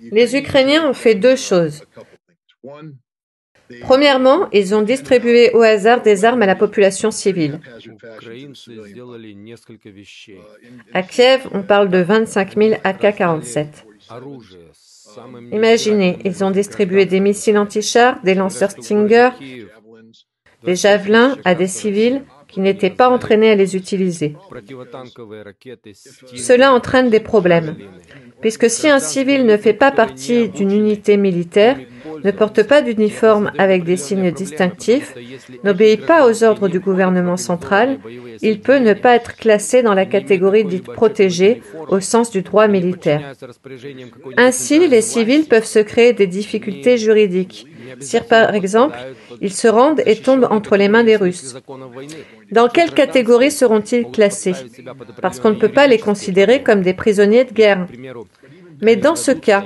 Les Ukrainiens ont fait deux choses. Premièrement, ils ont distribué au hasard des armes à la population civile. À Kiev, on parle de 25 000 AK-47. Imaginez, ils ont distribué des missiles anti-chars, des lanceurs Stinger, des javelins à des civils qui n'étaient pas entraînés à les utiliser. Cela entraîne des problèmes, puisque si un civil ne fait pas partie d'une unité militaire, ne porte pas d'uniforme avec des signes distinctifs, n'obéit pas aux ordres du gouvernement central, il peut ne pas être classé dans la catégorie dite protégée au sens du droit militaire. Ainsi, les civils peuvent se créer des difficultés juridiques, si par exemple, ils se rendent et tombent entre les mains des Russes. Dans quelle catégorie seront-ils classés? Parce qu'on ne peut pas les considérer comme des prisonniers de guerre. Mais dans ce cas,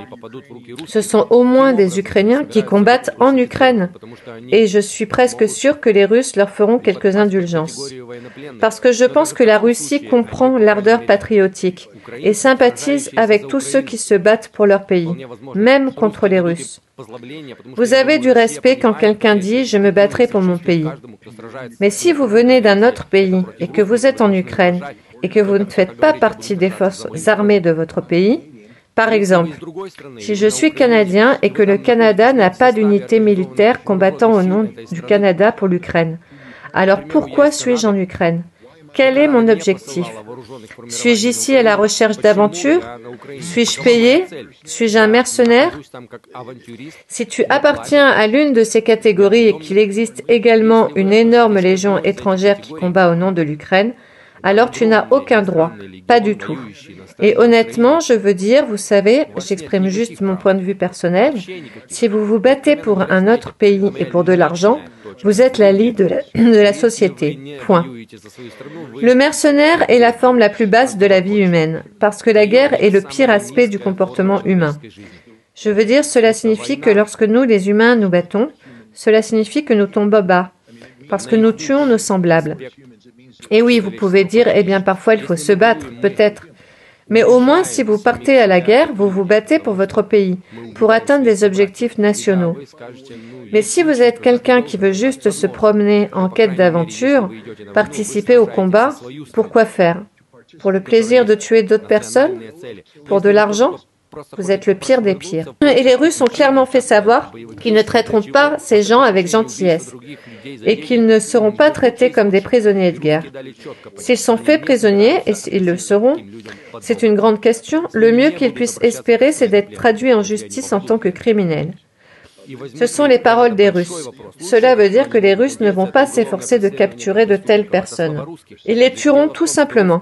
ce sont au moins des Ukrainiens qui combattent en Ukraine. Et je suis presque sûre que les Russes leur feront quelques indulgences. Parce que je pense que la Russie comprend l'ardeur patriotique et sympathise avec tous ceux qui se battent pour leur pays, même contre les Russes. Vous avez du respect quand quelqu'un dit « je me battrai pour mon pays ». Mais si vous venez d'un autre pays et que vous êtes en Ukraine et que vous ne faites pas partie des forces armées de votre pays, par exemple, si je suis Canadien et que le Canada n'a pas d'unité militaire combattant au nom du Canada pour l'Ukraine, alors pourquoi suis-je en Ukraine? Quel est mon objectif? Suis-je ici à la recherche d'aventures? Suis-je payé? Suis-je un mercenaire? Si tu appartiens à l'une de ces catégories et qu'il existe également une énorme légion étrangère qui combat au nom de l'Ukraine, alors tu n'as aucun droit, pas du tout. Et honnêtement, je veux dire, vous savez, j'exprime juste mon point de vue personnel, si vous vous battez pour un autre pays et pour de l'argent, vous êtes la lie de la société. Point. Le mercenaire est la forme la plus basse de la vie humaine, parce que la guerre est le pire aspect du comportement humain. Je veux dire, cela signifie que lorsque nous, les humains, nous battons, cela signifie que nous tombons bas, parce que nous tuons nos semblables. Et oui, vous pouvez dire, eh bien parfois il faut se battre, peut-être. Mais au moins, si vous partez à la guerre, vous vous battez pour votre pays, pour atteindre des objectifs nationaux. Mais si vous êtes quelqu'un qui veut juste se promener en quête d'aventure, participer au combat, pourquoi faire? Pour le plaisir de tuer d'autres personnes? Pour de l'argent? Vous êtes le pire des pires. Et les Russes ont clairement fait savoir qu'ils ne traiteront pas ces gens avec gentillesse et qu'ils ne seront pas traités comme des prisonniers de guerre. S'ils sont faits prisonniers, et ils le seront, c'est une grande question, le mieux qu'ils puissent espérer, c'est d'être traduits en justice en tant que criminels. Ce sont les paroles des Russes. Cela veut dire que les Russes ne vont pas s'efforcer de capturer de telles personnes. Ils les tueront tout simplement.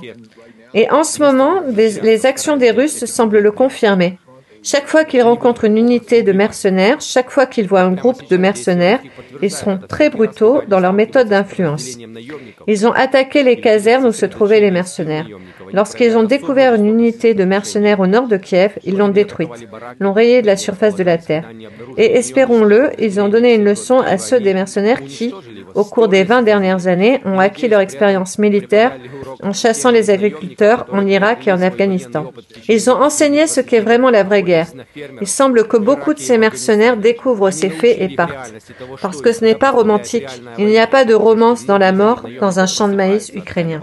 Et en ce moment, les actions des Russes semblent le confirmer. Chaque fois qu'ils rencontrent une unité de mercenaires, chaque fois qu'ils voient un groupe de mercenaires, ils seront très brutaux dans leur méthode d'influence. Ils ont attaqué les casernes où se trouvaient les mercenaires. Lorsqu'ils ont découvert une unité de mercenaires au nord de Kiev, ils l'ont détruite, l'ont rayée de la surface de la terre. Et espérons-le, ils ont donné une leçon à ceux des mercenaires qui, au cours des 20 dernières années, ont acquis leur expérience militaire en chassant les agriculteurs en Irak et en Afghanistan. Ils ont enseigné ce qu'est vraiment la vraie guerre. Il semble que beaucoup de ces mercenaires découvrent ces faits et partent. Parce que ce n'est pas romantique. Il n'y a pas de romance dans la mort dans un champ de maïs ukrainien.